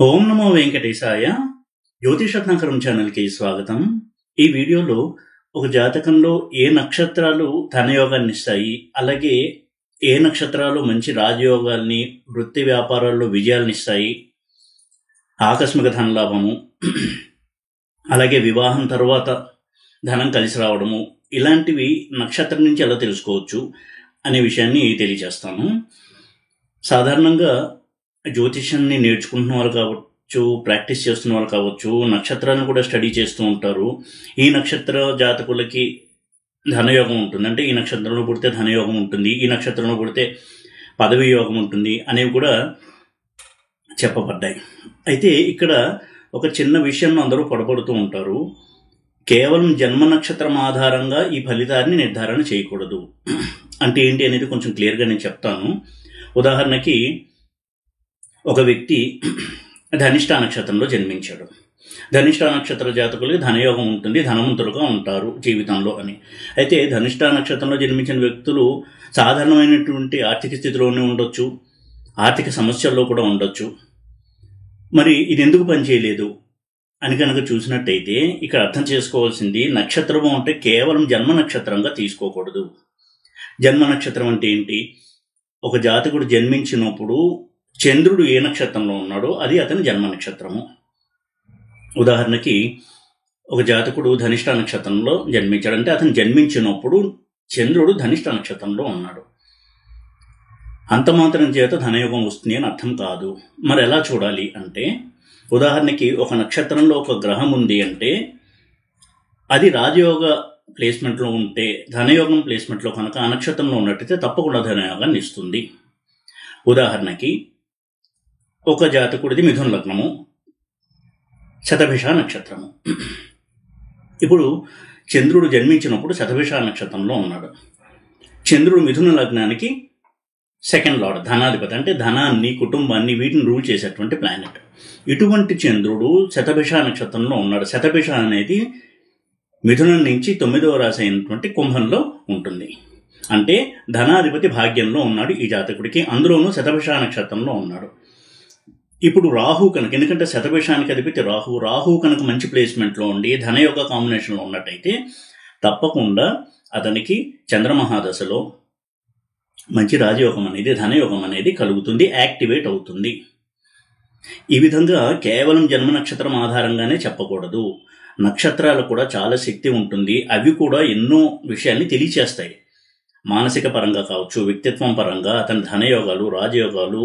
ఓం నమో వెంకటేశాయ. జ్యోతిషరత్నాకరం ఛానల్కి స్వాగతం. ఈ వీడియోలో ఒక జాతకంలో ఏ నక్షత్రాలు ధనయోగాన్ని ఇస్తాయి, అలాగే ఏ నక్షత్రాలు మంచి రాజయోగాల్ని, వృత్తి వ్యాపారాల్లో విజయాలను ఇస్తాయి, ఆకస్మిక ధనలాభము, అలాగే వివాహం తర్వాత ధనం కలిసి రావడము, ఇలాంటివి నక్షత్రం నుంచి ఎలా తెలుసుకోవచ్చు అనే విషయాన్ని తెలియజేస్తాను. సాధారణంగా జ్యోతిష్యాన్ని నేర్చుకుంటున్న వాళ్ళు కావచ్చు, ప్రాక్టీస్ చేస్తున్న వాళ్ళు కావచ్చు, నక్షత్రాలను కూడా స్టడీ చేస్తూ ఉంటారు. ఈ నక్షత్ర జాతకులకి ధనయోగం ఉంటుంది, అంటే ఈ నక్షత్రంలో పుడితే ధనయోగం ఉంటుంది, ఈ నక్షత్రంలో పుడితే పదవి యోగం ఉంటుంది అనేవి కూడా చెప్పబడ్డాయి. అయితే ఇక్కడ ఒక చిన్న విషయం అందరూ పొడపడుతూ ఉంటారు. కేవలం జన్మ నక్షత్రం ఆధారంగా ఈ ఫలితాన్ని నిర్ధారణ చేయకూడదు. అంటే ఏంటి అనేది కొంచెం క్లియర్గా నేను చెప్తాను. ఉదాహరణకి ఒక వ్యక్తి ధనిష్ఠా నక్షత్రంలో జన్మించాడు. ధనిష్ఠా నక్షత్ర జాతకులకి ధనయోగం ఉంటుంది, ధనవంతులుగా ఉంటారు జీవితంలో అని. అయితే ధనిష్ఠా నక్షత్రంలో జన్మించిన వ్యక్తులు సాధారణమైనటువంటి ఆర్థిక స్థితిలోనే ఉండొచ్చు, ఆర్థిక సమస్యల్లో కూడా ఉండొచ్చు. మరి ఇది ఎందుకు పనిచేయలేదు అని కనుక చూసినట్టయితే ఇక్కడ అర్థం చేసుకోవాల్సింది, నక్షత్రము అంటే కేవలం జన్మ నక్షత్రంగా తీసుకోకూడదు. జన్మ నక్షత్రం అంటే ఏంటి? ఒక జాతకుడు జన్మించినప్పుడు చంద్రుడు ఏ నక్షత్రంలో ఉన్నాడో అది అతని జన్మ నక్షత్రము. ఉదాహరణకి ఒక జాతకుడు ధనిష్ఠా నక్షత్రంలో జన్మించాడంటే అతను జన్మించినప్పుడు చంద్రుడు ధనిష్ఠా నక్షత్రంలో ఉన్నాడు. అంత మాత్రం చేత ధనయోగం వస్తుంది అని అర్థం కాదు. మరి ఎలా చూడాలి అంటే, ఉదాహరణకి ఒక నక్షత్రంలో ఒక గ్రహం ఉంది అంటే అది రాజయోగ ప్లేస్మెంట్లో ఉంటే, ధనయోగం ప్లేస్మెంట్లో కనుక ఆ నక్షత్రంలో ఉన్నట్టయితే తప్పకుండా ధనయోగాన్ని ఇస్తుంది. ఉదాహరణకి ఒక జాతకుడిది మిథున లగ్నము, శతభిష నక్షత్రము. ఇప్పుడు చంద్రుడు జన్మించినప్పుడు శతభిష నక్షత్రంలో ఉన్నాడు. చంద్రుడు మిథున లగ్నానికి సెకండ్ లార్డ్, ధనాధిపతి, అంటే ధనాన్ని, కుటుంబాన్ని, వీటిని రూల్ చేసేటువంటి ప్లానెట్. ఇటువంటి చంద్రుడు శతభిష నక్షత్రంలో ఉన్నాడు. శతభిష అనేది మిథునం నుంచి 9వ రాశి అయినటువంటి కుంభంలో ఉంటుంది. అంటే ధనాధిపతి భాగ్యంలో ఉన్నాడు ఈ జాతకుడికి, అందులోనూ శతభిష నక్షత్రంలో ఉన్నాడు. ఇప్పుడు రాహు కనుక, ఎందుకంటే శతభిషానికి అధిపతి రాహు కనుక మంచి ప్లేస్మెంట్లో ఉండి ధనయోగ కాంబినేషన్లో ఉన్నట్టయితే తప్పకుండా అతనికి చంద్రమహాదశలో మంచి రాజయోగం అనేది, ధనయోగం అనేది కలుగుతుంది, యాక్టివేట్ అవుతుంది. ఈ విధంగా కేవలం జన్మ నక్షత్రం ఆధారంగానే చెప్పకూడదు. నక్షత్రాలు కూడా చాలా శక్తి ఉంటుంది. అవి కూడా ఎన్నో విషయాల్ని తెలియచేస్తాయి. మానసిక పరంగా కావచ్చు, వ్యక్తిత్వం పరంగా అతని ధనయోగాలు, రాజయోగాలు,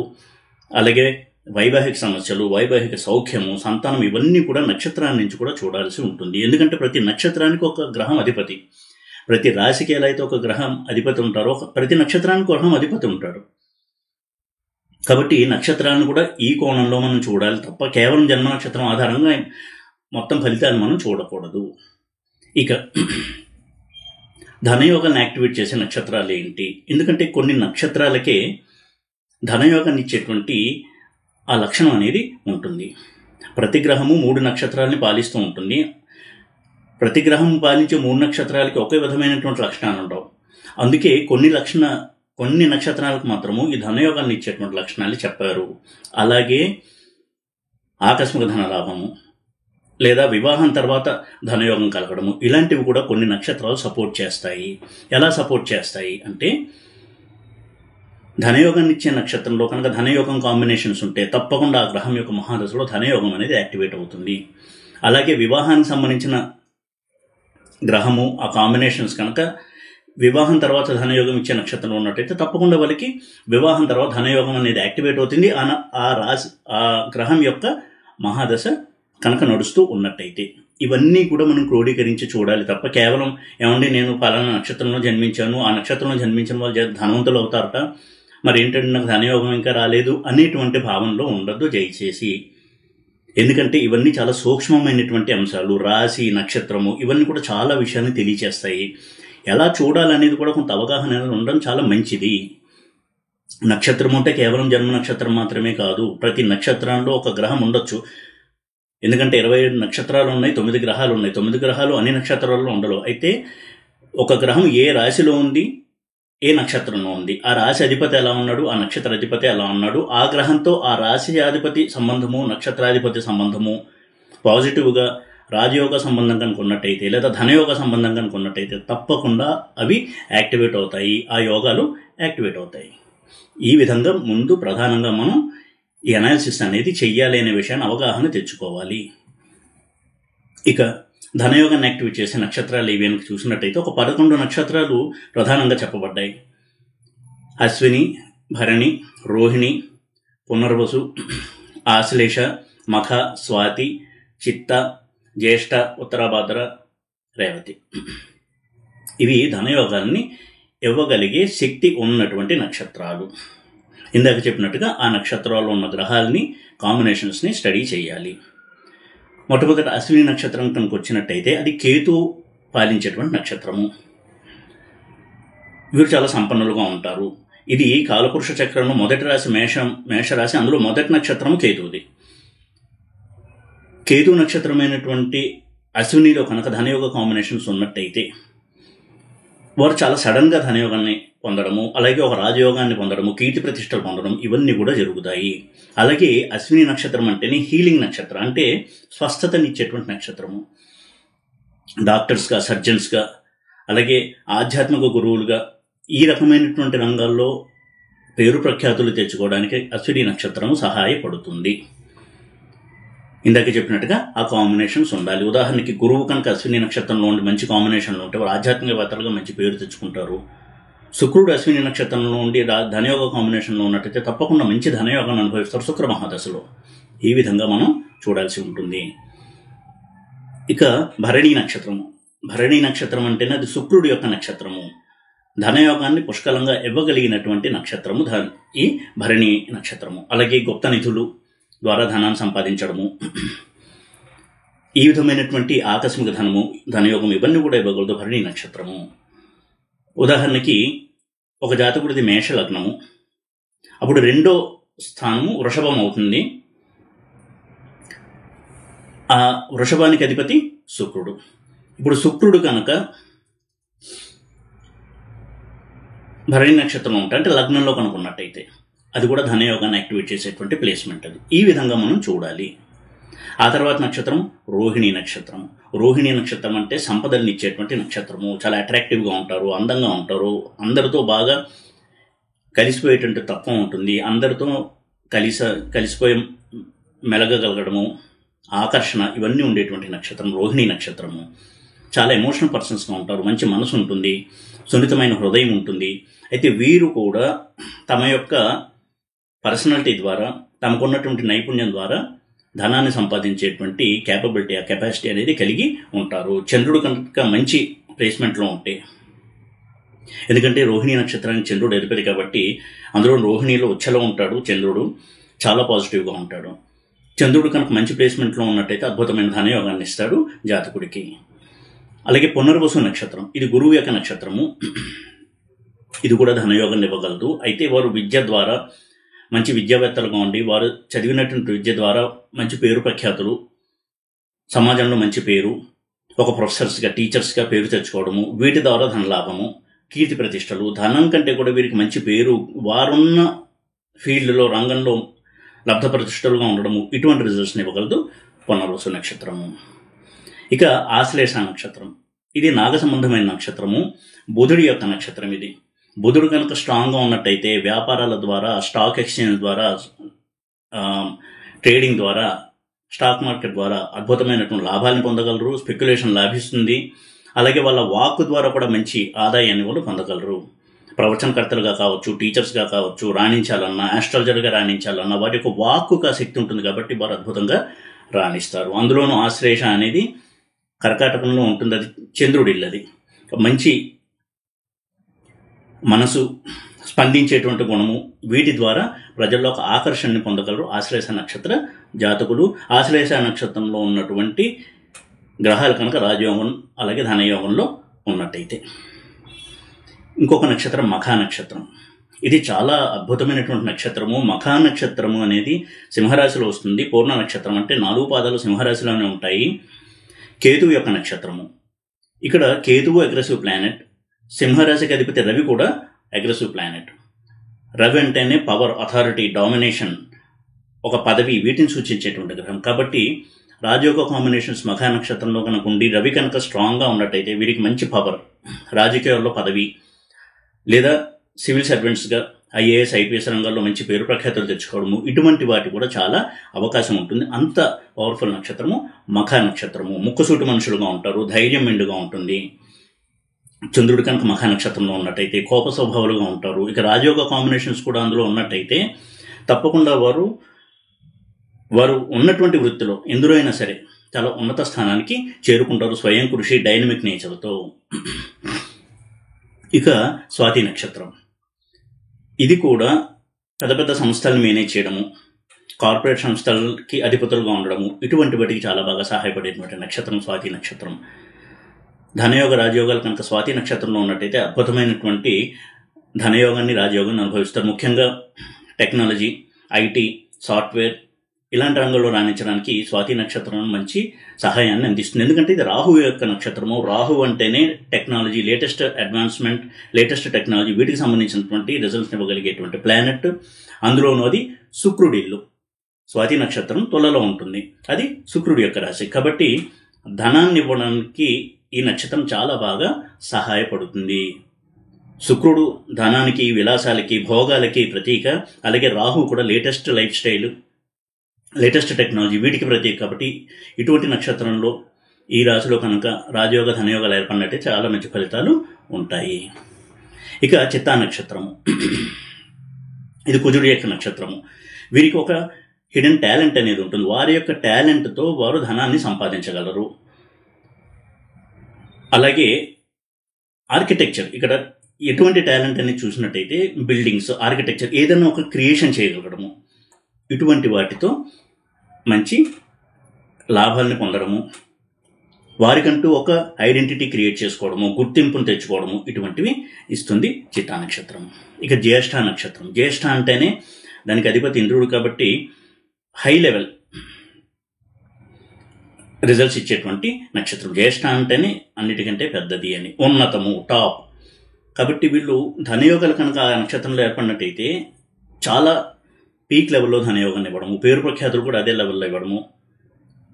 అలాగే వైవాహిక సమస్యలు, వైవాహిక సౌఖ్యము, సంతానం, ఇవన్నీ కూడా నక్షత్రాన్ని నుంచి కూడా చూడాల్సి ఉంటుంది. ఎందుకంటే ప్రతి నక్షత్రానికి ఒక గ్రహం అధిపతి. ప్రతి రాశికి ఎలా అయితే ఒక గ్రహం అధిపతి ఉంటారో ప్రతి నక్షత్రానికి గ్రహం అధిపతి ఉంటాడు. కాబట్టి నక్షత్రాలను కూడా ఈ కోణంలో మనం చూడాలి తప్ప కేవలం జన్మ నక్షత్రం ఆధారంగా మొత్తం ఫలితాలను మనం చూడకూడదు. ఇక ధనయోగాన్ని యాక్టివేట్ చేసే నక్షత్రాలు ఏంటి? ఎందుకంటే కొన్ని నక్షత్రాలకే ధనయోగాన్ని ఇచ్చేటువంటి ఆ లక్షణం అనేది ఉంటుంది. ప్రతి గ్రహము 3 నక్షత్రాలని పాలిస్తూ ఉంటుంది. ప్రతి గ్రహం పాలించే 3 నక్షత్రాలకి ఒకే విధమైనటువంటి లక్షణాలు ఉండవు. అందుకే కొన్ని నక్షత్రాలకు మాత్రము ఈ ధనయోగాన్ని ఇచ్చేటువంటి లక్షణాలు చెప్పారు. అలాగే ఆకస్మిక ధనలాభము, లేదా వివాహం తర్వాత ధనయోగం కలగడము, ఇలాంటివి కూడా కొన్ని నక్షత్రాలు సపోర్ట్ చేస్తాయి. ఎలా సపోర్ట్ చేస్తాయి అంటే, ధనయోగాన్ని ఇచ్చే నక్షత్రంలో కనుక ధనయోగం కాంబినేషన్స్ ఉంటే తప్పకుండా ఆ గ్రహం యొక్క మహాదశలో ధనయోగం అనేది యాక్టివేట్ అవుతుంది. అలాగే వివాహానికి సంబంధించిన గ్రహము, ఆ కాంబినేషన్స్ కనుక వివాహం తర్వాత ధనయోగం ఇచ్చే నక్షత్రం ఉన్నట్టయితే తప్పకుండా వాళ్ళకి వివాహం తర్వాత ధనయోగం అనేది యాక్టివేట్ అవుతుంది. ఆ గ్రహం యొక్క మహాదశ కనుక నడుస్తూ ఉన్నట్టయితే ఇవన్నీ కూడా మనం క్రోడీకరించి చూడాలి తప్ప కేవలం ఏమండి నేను పలానా నక్షత్రంలో జన్మించాను, ఆ నక్షత్రంలో జన్మించిన వాళ్ళు ధనవంతులు అవుతారట, మరి ఏంటంటే నాకు ధనయోగం ఇంకా రాలేదు అనేటువంటి భావనలో ఉండద్దు దయచేసి. ఎందుకంటే ఇవన్నీ చాలా సూక్ష్మమైనటువంటి అంశాలు. రాశి, నక్షత్రము, ఇవన్నీ కూడా చాలా విషయాన్ని తెలియచేస్తాయి. ఎలా చూడాలనేది కూడా కొంత అవగాహన ఉండడం చాలా మంచిది. నక్షత్రం అంటే కేవలం జన్మ నక్షత్రం మాత్రమే కాదు, ప్రతి నక్షత్రంలో ఒక గ్రహం ఉండొచ్చు. ఎందుకంటే 27 నక్షత్రాలు ఉన్నాయి, 9 గ్రహాలు ఉన్నాయి. 9 గ్రహాలు అన్ని నక్షత్రాల్లో ఉండవు. అయితే ఒక గ్రహం ఏ రాశిలో ఉంది, ఏ నక్షత్రంలో ఉంది, ఆ రాశి అధిపతి ఎలా ఉన్నాడు, ఆ నక్షత్ర అధిపతి ఎలా ఉన్నాడు, ఆ గ్రహంతో ఆ రాశి అధిపతి సంబంధము, నక్షత్రాధిపతి సంబంధము పాజిటివ్గా రాజయోగ సంబంధం కనుక ఉన్నట్టయితే లేదా ధనయోగ సంబంధం కనుక ఉన్నట్టయితే తప్పకుండా అవి యాక్టివేట్ అవుతాయి, ఆ యోగాలు యాక్టివేట్ అవుతాయి. ఈ విధంగా ముందు ప్రధానంగా మనం ఈ అనాలిసిస్ అనేది చెయ్యాలి అనే విషయాన్ని అవగాహన తెచ్చుకోవాలి. ఇక ధనయోగాన్ని యాక్టివేట్ చేసే నక్షత్రాలు ఏవి అని చూసినట్టయితే ఒక 11 నక్షత్రాలు ప్రధానంగా చెప్పబడ్డాయి. అశ్విని, భరణి, రోహిణి, పునర్వసు, ఆశ్లేష, మఖ, స్వాతి, చిత్త, జ్యేష్ఠ, ఉత్తరాభాద్ర, రేవతి. ఇవి ధనయోగాల్ని ఇవ్వగలిగే శక్తి ఉన్నటువంటి నక్షత్రాలు. ఇందాక చెప్పినట్టుగా ఆ నక్షత్రాల్లో ఉన్న గ్రహాలని కాంబినేషన్స్ని స్టడీ చేయాలి. మొట్టమొదటి అశ్విని నక్షత్రం కనుక వచ్చినట్టయితే అది కేతు పాలించేటువంటి నక్షత్రము. వీరు చాలా సంపన్నులుగా ఉంటారు. ఇది కాలపురుష చక్రంలో మొదటి రాశి మేషరాశి, అందులో మొదటి నక్షత్రము కేతువుది. కేతు నక్షత్రమైనటువంటి అశ్వినిలో కనుక ధనయోగ కాంబినేషన్స్ ఉన్నట్టయితే వారు చాలా సడన్గా ధనయోగాన్ని పొందడము, అలాగే ఒక రాజయోగాన్ని పొందడము, కీర్తి ప్రతిష్టలు పొందడం ఇవన్నీ కూడా జరుగుతాయి. అలాగే అశ్విని నక్షత్రం అంటేనే హీలింగ్ నక్షత్రం, అంటే స్వస్థతనిచ్చేటువంటి నక్షత్రము. డాక్టర్స్గా, సర్జన్స్గా, అలాగే ఆధ్యాత్మిక గురువులుగా ఈ రకమైనటువంటి రంగాల్లో పేరు ప్రఖ్యాతులు తెచ్చుకోవడానికి అశ్విని నక్షత్రము సహాయపడుతుంది. ఇందాక చెప్పినట్టుగా ఆ కాంబినేషన్స్ ఉండాలి. ఉదాహరణకి గురువు కనుక అశ్విని నక్షత్రంలో ఉండి మంచి కాంబినేషన్లు ఉంటే వారు ఆధ్యాత్మికవేత్తలుగా మంచి పేరు తెచ్చుకుంటారు. శుక్రుడు అశ్విని నక్షత్రంలో ఉండి ధనయోగ కాంబినేషన్లో ఉన్నట్టయితే తప్పకుండా మంచి ధనయోగాన్ని అనుభవిస్తారు శుక్ర మహాదశలో. ఈ విధంగా మనం చూడాల్సి ఉంటుంది. ఇక భరణి నక్షత్రము. భరణి నక్షత్రం అంటేనే అది శుక్రుడి యొక్క నక్షత్రము. ధనయోగాన్ని పుష్కలంగా ఇవ్వగలిగినటువంటి నక్షత్రము ఈ భరణి నక్షత్రము. అలాగే గుప్త నిధులు ద్వారా ధనాన్ని సంపాదించడము, ఈ విధమైనటువంటి ఆకస్మిక ధనయోగం ఇవన్నీ కూడా ఇవ్వగలదు భరణి నక్షత్రము. ఉదాహరణకి ఒక జాతకుడిది మేష లగ్నము, అప్పుడు 2వ స్థానము వృషభం అవుతుంది. ఆ వృషభానికి అధిపతి శుక్రుడు. ఇప్పుడు శుక్రుడు కనుక భరణి నక్షత్రంలో ఉంటాయి, అంటే లగ్నంలో కనుక ఉన్నట్టయితే అది కూడా ధనయోగాన్ని యాక్టివేట్ చేసేటువంటి ప్లేస్మెంట్ అది. ఈ విధంగా మనం చూడాలి. ఆ తర్వాత నక్షత్రం రోహిణి నక్షత్రం. రోహిణి నక్షత్రం అంటే సంపదల్ని ఇచ్చేటువంటి నక్షత్రము. చాలా అట్రాక్టివ్గా ఉంటారు, అందంగా ఉంటారు, అందరితో బాగా కలిసిపోయేటువంటి తత్వం ఉంటుంది, అందరితో కలిసిపోయి మెలగగలగడము, ఆకర్షణ ఇవన్నీ ఉండేటువంటి నక్షత్రం రోహిణి నక్షత్రము. చాలా ఎమోషనల్ పర్సన్స్గా ఉంటారు, మంచి మనసు ఉంటుంది, సున్నితమైన హృదయం ఉంటుంది. అయితే వీరు కూడా తమ యొక్క పర్సనాలిటీ ద్వారా, తమకున్నటువంటి నైపుణ్యం ద్వారా ధనాన్ని సంపాదించేటువంటి క్యాపబిలిటీ, ఆ కెపాసిటీ అనేది కలిగి ఉంటారు. చంద్రుడు కనుక మంచి ప్లేస్మెంట్లో ఉంటే, ఎందుకంటే రోహిణి నక్షత్రానికి చంద్రుడు అధిపతి కాబట్టి అందులో రోహిణిలో ఉచ్చలో ఉంటాడు చంద్రుడు, చాలా పాజిటివ్గా ఉంటాడు. చంద్రుడు కనుక మంచి ప్లేస్మెంట్లో ఉన్నట్టయితే అద్భుతమైన ధనయోగాన్ని ఇస్తాడు జాతకుడికి. అలాగే పునర్వసు నక్షత్రం, ఇది గురువు యొక్క నక్షత్రము. ఇది కూడా ధనయోగాన్ని ఇవ్వగలదు. అయితే వారు విద్య ద్వారా మంచి విద్యావేత్తలుగా ఉండి వారు చదివినటువంటి విద్య ద్వారా మంచి పేరు ప్రఖ్యాతులు, సమాజంలో మంచి పేరు, ఒక ప్రొఫెసర్స్గా, టీచర్స్గా పేరు తెచ్చుకోవడము, వీటి ద్వారా ధనలాభము, కీర్తి ప్రతిష్టలు, ధనం కంటే కూడా వీరికి మంచి పేరు, వారున్న ఫీల్డ్లో, రంగంలో లబ్ధ ప్రతిష్టలుగా ఉండడము, ఇటువంటి రిజల్ట్స్ని ఇవ్వగలదు పునర్వసు నక్షత్రము. ఇక ఆశ్లేష నక్షత్రం, ఇది నాగ సంబంధమైన నక్షత్రము, బుధుడి యొక్క నక్షత్రం. ఇది బుధుడు కనుక స్ట్రాంగ్గా ఉన్నట్టయితే వ్యాపారాల ద్వారా, స్టాక్ ఎక్స్చేంజ్ ద్వారా, ట్రేడింగ్ ద్వారా, స్టాక్ మార్కెట్ ద్వారా అద్భుతమైనటువంటి లాభాలను పొందగలరు, స్పెక్యులేషన్ లాభిస్తుంది. అలాగే వాళ్ళ వాక్ ద్వారా కూడా మంచి ఆదాయాన్ని వాళ్ళు పొందగలరు. ప్రవచనకర్తలుగా కావచ్చు, టీచర్స్గా కావచ్చు, రాణించాలన్నా, ఆస్ట్రాలజర్గా రాణించాలన్నా వారి యొక్క వాక్కుగా శక్తి ఉంటుంది కాబట్టి వారు అద్భుతంగా రాణిస్తారు. అందులోనూ ఆశ్లేష అనేది కర్కాటకంలో ఉంటుంది, అది చంద్రుడి ఇల్లది. మంచి మనసు, స్పందించేటువంటి గుణము, వీటి ద్వారా ప్రజల్లో ఒక ఆకర్షణని పొందగలరు ఆశ్లేష నక్షత్ర జాతకులు. ఆశ్లేష నక్షత్రంలో ఉన్నటువంటి గ్రహాలు కనుక రాజయోగం అలాగే ధనయోగంలో ఉన్నట్టయితే. ఇంకొక నక్షత్రం మఖా నక్షత్రం. ఇది చాలా అద్భుతమైనటువంటి నక్షత్రము. మఖా నక్షత్రము అనేది సింహరాశిలో వస్తుంది. పూర్ణ నక్షత్రం అంటే 4 పాదాలు సింహరాశిలోనే ఉంటాయి. కేతువు యొక్క నక్షత్రము. ఇక్కడ కేతువు అగ్రెసివ్ ప్లానెట్. సింహరాశికి అధిపతి రవి కూడా అగ్రెసివ్ ప్లానెట్. రవి అంటేనే పవర్, అథారిటీ, డామినేషన్, ఒక పదవి, వీటిని సూచించేటువంటి గ్రహం. కాబట్టి రాజయోగ కాంబినేషన్స్ మఖా నక్షత్రంలో కనుక ఉండి రవి కనుక స్ట్రాంగ్గా ఉన్నట్టయితే వీరికి మంచి పవర్, రాజకీయాల్లో పదవి, లేదా సివిల్ సర్వెంట్స్గా ఐఏఎస్ ఐపీఎస్ రంగాల్లో మంచి పేరు ప్రఖ్యాతులు తెచ్చుకోవడము, ఇటువంటి వాటి కూడా చాలా అవకాశం ఉంటుంది. అంత పవర్ఫుల్ నక్షత్రము మఖా నక్షత్రము. ముక్కుసూటి మనుషులుగా ఉంటారు, ధైర్యం మెండుగా ఉంటుంది. చంద్రుడు కనుక మఖా నక్షత్రంలో ఉన్నట్టయితే కోప స్వభావాలుగా ఉంటారు. ఇక రాజయోగ కాంబినేషన్స్ కూడా అందులో ఉన్నట్టయితే తప్పకుండా వారు ఉన్నటువంటి వృత్తిలో ఎందులో అయినా సరే చాలా ఉన్నత స్థానానికి చేరుకుంటారు, స్వయం కృషి, డైనమిక్ నేచర్తో. ఇక స్వాతి నక్షత్రం, ఇది కూడా పెద్ద పెద్ద సంస్థలను మేనేజ్ చేయడము, కార్పొరేట్ సంస్థలకి అధిపతులుగా ఉండడము, ఇటువంటి వాటికి చాలా బాగా సహాయపడేటువంటి నక్షత్రం స్వాతి నక్షత్రం. ధనయోగ రాజయోగాలు కనుక స్వాతి నక్షత్రంలో ఉన్నట్టయితే అద్భుతమైనటువంటి ధనయోగాన్ని, రాజయోగాన్ని అనుభవిస్తారు. ముఖ్యంగా టెక్నాలజీ, ఐటీ, సాఫ్ట్వేర్ ఇలాంటి రంగంలో రాణించడానికి స్వాతి నక్షత్రం మంచి సహాయాన్ని అందిస్తుంది. ఎందుకంటే ఇది రాహువు యొక్క నక్షత్రము. రాహు అంటేనే technology, latest advancement, latest technology, వీటికి సంబంధించినటువంటి రిజల్ట్స్ ఇవ్వగలిగేటువంటి ప్లానెట్. అందులోనూ అది శుక్రుడి ఇల్లు. స్వాతి నక్షత్రం తులలో ఉంటుంది, అది శుక్రుడి యొక్క రాశి. కాబట్టి ధనాన్ని ఇవ్వడానికి ఈ నక్షత్రం చాలా బాగా సహాయపడుతుంది. శుక్రుడు ధనానికి, విలాసాలకి, భోగాలకి ప్రతీక. అలాగే రాహు కూడా latest life style, latest technology, వీటికి ప్రతీక. కాబట్టి ఇటువంటి నక్షత్రంలో ఈ రాశిలో కనుక రాజయోగ ధనయోగాలు ఏర్పడినట్టే చాలా మంచి ఫలితాలు ఉంటాయి. ఇక చిత్తా నక్షత్రము, ఇది కుజుడి యొక్క నక్షత్రము. వీరికి ఒక హిడెన్ టాలెంట్ అనేది ఉంటుంది. వారి యొక్క టాలెంట్తో వారు ధనాన్ని సంపాదించగలరు. అలాగే ఆర్కిటెక్చర్, ఇక్కడ ఎటువంటి టాలెంట్ అనేది చూసినట్టయితే బిల్డింగ్స్, ఆర్కిటెక్చర్, ఏదైనా ఒక క్రియేషన్ చేయగలగడము, ఇటువంటి వాటితో మంచి లాభాలను పొందడము, వారికంటూ ఒక ఐడెంటిటీ క్రియేట్ చేసుకోవడము, గుర్తింపును తెచ్చుకోవడము, ఇటువంటివి ఇస్తుంది చిత్తా నక్షత్రం. ఇక జ్యేష్ఠ నక్షత్రం, జ్యేష్ఠ అంటేనే దానికి అధిపతి ఇంద్రుడు కాబట్టి హై లెవెల్ రిజల్ట్స్ ఇచ్చేటువంటి నక్షత్రం. జ్యేష్ఠ అంటేనే అన్నిటికంటే పెద్దది అని, ఉన్నతము, టాప్. కాబట్టి వీళ్ళు ధనయోగాలు కనుక ఆ నక్షత్రంలో ఏర్పడినట్టయితే చాలా పీక్ లెవెల్లో ధనయోగాన్ని ఇవ్వడము, పేరు ప్రఖ్యాతులు కూడా అదే లెవెల్లో ఇవ్వడము,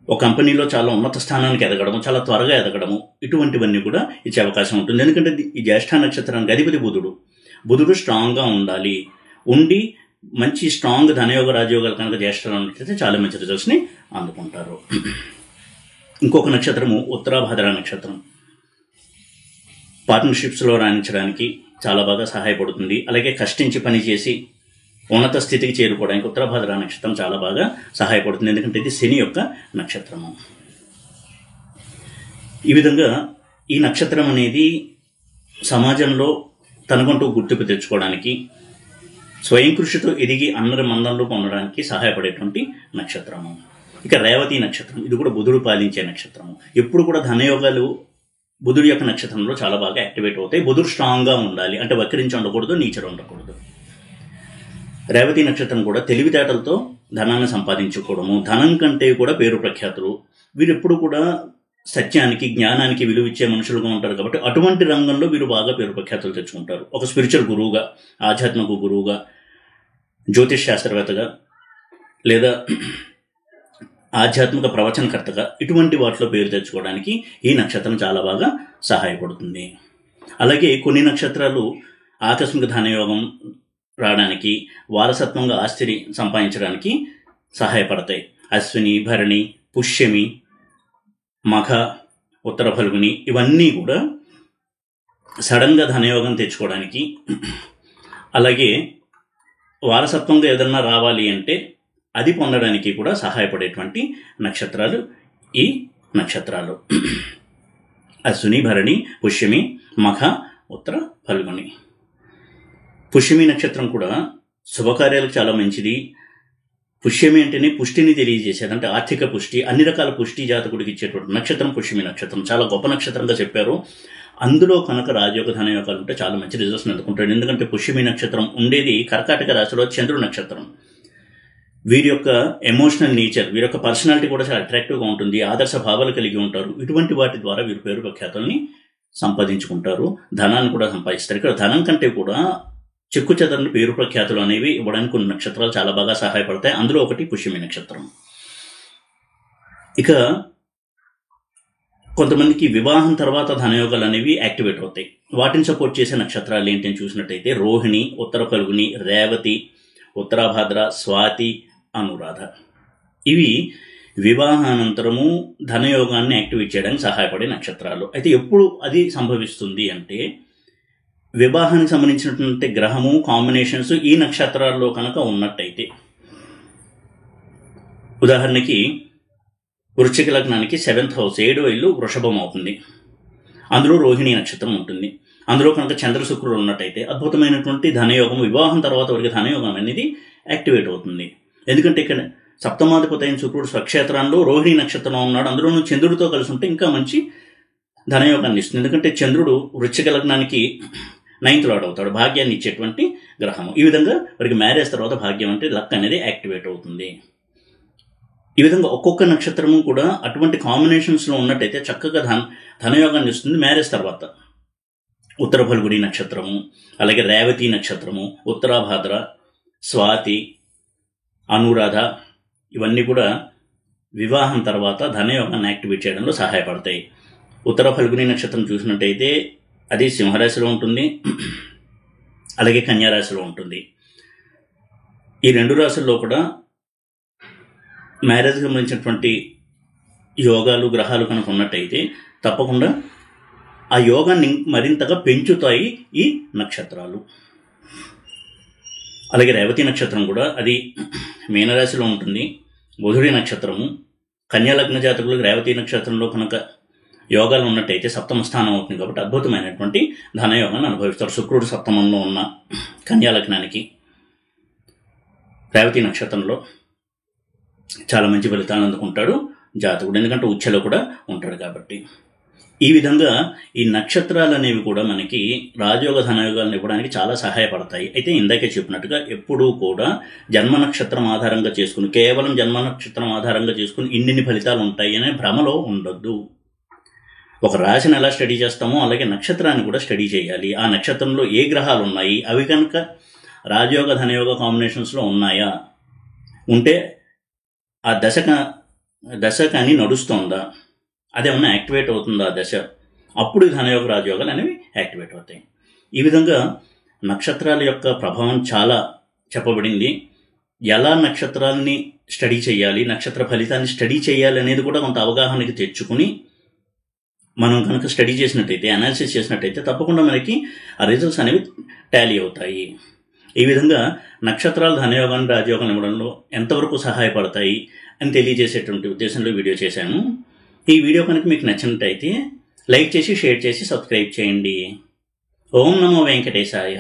ఒక కంపెనీలో చాలా ఉన్నత స్థానానికి ఎదగడము, చాలా త్వరగా ఎదగడము, ఇటువంటివన్నీ కూడా ఇచ్చే అవకాశం ఉంటుంది. ఎందుకంటే ఈ జ్యేష్ఠ నక్షత్రానికి అధిపతి బుధుడు స్ట్రాంగ్గా ఉండి మంచి స్ట్రాంగ్ ధనయోగ రాజయోగాలు కనుక జ్యేష్ఠలో ఉన్నట్లయితే చాలా మంచి రిజల్ట్స్ని అందుకుంటారు. ఇంకొక నక్షత్రము ఉత్తరాభాద్ర నక్షత్రం. పార్ట్నర్షిప్స్లో రాణించడానికి చాలా బాగా సహాయపడుతుంది. అలాగే కష్టించి పనిచేసి ఉన్నత స్థితికి చేరుకోవడానికి ఉత్తరాభాద్ర నక్షత్రం చాలా బాగా సహాయపడుతుంది. ఎందుకంటే ఇది శని యొక్క నక్షత్రము. ఈ విధంగా ఈ నక్షత్రం అనేది సమాజంలో తనకంటూ గుర్తింపు తెచ్చుకోవడానికి, స్వయం కృషితో ఎదిగి అందరి మందంలో పొందడానికి సహాయపడేటువంటి నక్షత్రము. ఇక రేవతి నక్షత్రం, ఇది కూడా బుధుడు పాలించే నక్షత్రము. ఎప్పుడు కూడా ధనయోగాలు బుధుడి యొక్క నక్షత్రంలో చాలా బాగా యాక్టివేట్ అవుతాయి. బుధుడు స్ట్రాంగ్గా ఉండాలి, అంటే వక్రించి ఉండకూడదు, నీచరు ఉండకూడదు. రేవతి నక్షత్రం కూడా తెలివితేటలతో ధనాన్ని సంపాదించుకోవడము, ధనం కంటే కూడా పేరు ప్రఖ్యాతులు. వీరు ఎప్పుడు కూడా సత్యానికి, జ్ఞానానికి విలువ ఇచ్చే మనుషులుగా ఉంటారు. కాబట్టి అటువంటి రంగంలో వీరు బాగా పేరు ప్రఖ్యాతులు తెచ్చుకుంటారు. ఒక స్పిరిచువల్ గురువుగా, ఆధ్యాత్మిక గురువుగా, జ్యోతిష్ శాస్త్రవేత్తగా, లేదా ఆధ్యాత్మిక ప్రవచనకర్తగా, ఇటువంటి వాటిలో పేరు తెచ్చుకోవడానికి ఈ నక్షత్రం చాలా బాగా సహాయపడుతుంది. అలాగే కొన్ని నక్షత్రాలు ఆకస్మిక ధనయోగం రావడానికి, వారసత్వంగా ఆస్తిని సంపాదించడానికి సహాయపడతాయి. అశ్విని, భరణి, పుష్యమి, మఖ, ఉత్తర ఫల్గుని, ఇవన్నీ కూడా సడన్గా ధనయోగం తెచ్చుకోవడానికి, అలాగే వారసత్వంగా ఏదన్నా రావాలి అంటే అది పొందడానికి కూడా సహాయపడేటువంటి నక్షత్రాలు ఈ నక్షత్రాలు. అశ్విని, భరణి, పుష్యమి, మఖ, ఉత్తర ఫల్గుని. పుష్యమి నక్షత్రం కూడా శుభకార్యాలకు చాలా మంచిది. పుష్యమి అంటేనే పుష్టిని తెలియజేసేది, అంటే ఆర్థిక పుష్టి, అన్ని రకాల పుష్టి జాతకుడికి ఇచ్చేటువంటి నక్షత్రం పుష్యమి నక్షత్రం. చాలా గొప్ప నక్షత్రంగా చెప్పారు. అందులో కనుక రాజయోగ ధనయోగాలు ఉంటే చాలా మంచి రిజల్ట్స్ అందుకుంటాడు. ఎందుకంటే పుష్యమి నక్షత్రం ఉండేది కర్కాటక రాశిలో చంద్రుడి నక్షత్రం. వీరి యొక్క ఎమోషనల్ నేచర్, వీరి యొక్క పర్సనాలిటీ కూడా చాలా అట్రాక్టివ్గా ఉంటుంది. ఆదర్శ భావాలు కలిగి ఉంటారు. ఇటువంటి వాటి ద్వారా వీరి పేరు ప్రఖ్యాతుల్ని సంపాదించుకుంటారు, ధనాన్ని కూడా సంపాదిస్తారు. ఇక్కడ ధనం కంటే కూడా చెక్కు చెదరని పేరు ప్రఖ్యాతులు అనేవి ఇవ్వడానికి కొన్ని నక్షత్రాలు చాలా బాగా సహాయపడతాయి. అందులో ఒకటి పుష్యమి నక్షత్రం. ఇక కొంతమందికి వివాహం తర్వాత ధనయోగాలు అనేవి యాక్టివేట్ అవుతాయి. వాటిని సపోర్ట్ చేసే నక్షత్రాలు ఏంటని చూసినట్టయితే రోహిణి, ఉత్తర ఫల్గుని, రేవతి, ఉత్తరాభాద్ర, స్వాతి, అనురాధ. ఇవి వివాహానంతరము ధనయోగాన్ని యాక్టివేట్ చేయడానికి సహాయపడే నక్షత్రాలు. అయితే ఎప్పుడు అది సంభవిస్తుంది అంటే వివాహానికి సంబంధించినటువంటి గ్రహము కాంబినేషన్స్ ఈ నక్షత్రాల్లో కనుక ఉన్నట్టయితే, ఉదాహరణకి వృశ్చిక లగ్నానికి 7th హౌస్ 7వ ఇల్లు వృషభం అవుతుంది. అందులో రోహిణి నక్షత్రం ఉంటుంది. అందులో కనుక చంద్ర శుక్రుడు ఉన్నట్టయితే అద్భుతమైనటువంటి ధనయోగం, వివాహం తర్వాత వరకు ధనయోగం అనేది యాక్టివేట్ అవుతుంది. ఎందుకంటే ఇక్కడ సప్తమాధిపతి అయిన శుక్రుడు స్వక్షేత్రంలో రోహిణి నక్షత్రం ఉన్నాడు. అందులోనూ చంద్రుడితో కలిసి ఉంటే ఇంకా మంచి ధనయోగాన్ని ఇస్తుంది. ఎందుకంటే చంద్రుడు వృశ్చిక లగ్నానికి 9th లార్డ్ అవుతాడు, భాగ్యాన్ని ఇచ్చేటువంటి గ్రహము. ఈ విధంగా వారికి మ్యారేజ్ తర్వాత భాగ్యం అంటే లక్ అనేది యాక్టివేట్ అవుతుంది. ఈ విధంగా ఒక్కొక్క నక్షత్రము కూడా అటువంటి కాంబినేషన్స్లో ఉన్నట్టయితే చక్కగా ధనయోగాన్ని ఇస్తుంది మ్యారేజ్ తర్వాత. ఉత్తర ఫల్గుని నక్షత్రము, అలాగే రేవతి నక్షత్రము, ఉత్తరాభాద్ర, స్వాతి, అనురాధ ఇవన్నీ కూడా వివాహం తర్వాత ధనయోగాన్ని యాక్టివేట్ చేయడంలో సహాయపడతాయి. ఉత్తర ఫల్గుని నక్షత్రం చూసినట్టయితే అది సింహరాశిలో ఉంటుంది, అలాగే కన్యారాశిలో ఉంటుంది. ఈ రెండు రాశుల్లో కూడా మ్యారేజ్కి సంబంధించినటువంటి యోగాలు గ్రహాలు కనుక ఉన్నట్టయితే తప్పకుండా ఆ యోగాన్ని మరింతగా పెంచుతాయి ఈ నక్షత్రాలు. అలాగే రేవతి నక్షత్రం కూడా అది మీనరాశిలో ఉంటుంది, బుధుడి నక్షత్రము. కన్యా లగ్న జాతకులకు రేవతి నక్షత్రంలో కనుక యోగాలు ఉన్నట్టయితే సప్తమ స్థానం అవుతుంది కాబట్టి అద్భుతమైనటువంటి ధనయోగాన్ని అనుభవిస్తారు. శుక్రుడు సప్తమంలో ఉన్న కన్యా లగ్నానికి రేవతి నక్షత్రంలో చాలా మంచి ఫలితాలను అందుకుంటాడు జాతకుడు, ఎందుకంటే ఉచ్చలో కూడా ఉంటాడు కాబట్టి. ఈ విధంగా ఈ నక్షత్రాలు అనేవి కూడా మనకి రాజయోగ ధనయోగాలను ఇవ్వడానికి చాలా సహాయపడతాయి. అయితే ఇందాకే చెప్పినట్టుగా ఎప్పుడూ కూడా జన్మ నక్షత్రం ఆధారంగా చేసుకుని, కేవలం జన్మ నక్షత్రం ఆధారంగా చేసుకుని ఇన్ని ఫలితాలు ఉంటాయి అనే భ్రమలో ఉండొద్దు. ఒక రాశిని ఎలా స్టడీ చేస్తామో అలాగే నక్షత్రాన్ని కూడా స్టడీ చేయాలి. ఆ నక్షత్రంలో ఏ గ్రహాలు ఉన్నాయి, అవి కనుక రాజయోగ ధనయోగ కాంబినేషన్స్లో ఉన్నాయా, ఉంటే ఆ దశ కానీ నడుస్తుందా, అదేమన్నా యాక్టివేట్ అవుతుందా దశ, అప్పుడు ధనయోగ రాజయోగాలు అనేవి యాక్టివేట్ అవుతాయి. ఈ విధంగా నక్షత్రాల యొక్క ప్రభావం చాలా చెప్పబడింది. ఎలా నక్షత్రాలని స్టడీ చేయాలి, నక్షత్ర ఫలితాన్ని స్టడీ చేయాలి అనేది కూడా కొంత అవగాహనకి తెచ్చుకుని మనం కనుక స్టడీ చేసినట్టయితే, అనాలిసిస్ చేసినట్టయితే తప్పకుండా మనకి ఆ రిజల్ట్స్ అనేవి టాలీ అవుతాయి. ఈ విధంగా నక్షత్రాలు ధనయోగాన్ని రాజయోగాన్ని ఇవ్వడంలో ఎంతవరకు సహాయపడతాయి అని తెలియజేసేటువంటి ఉద్దేశంలో వీడియో చేశాను. ఈ వీడియో కనుక మీకు నచ్చినట్టయితే లైక్ చేసి, షేర్ చేసి, సబ్స్క్రైబ్ చేయండి. ఓం నమో వెంకటేశాయ.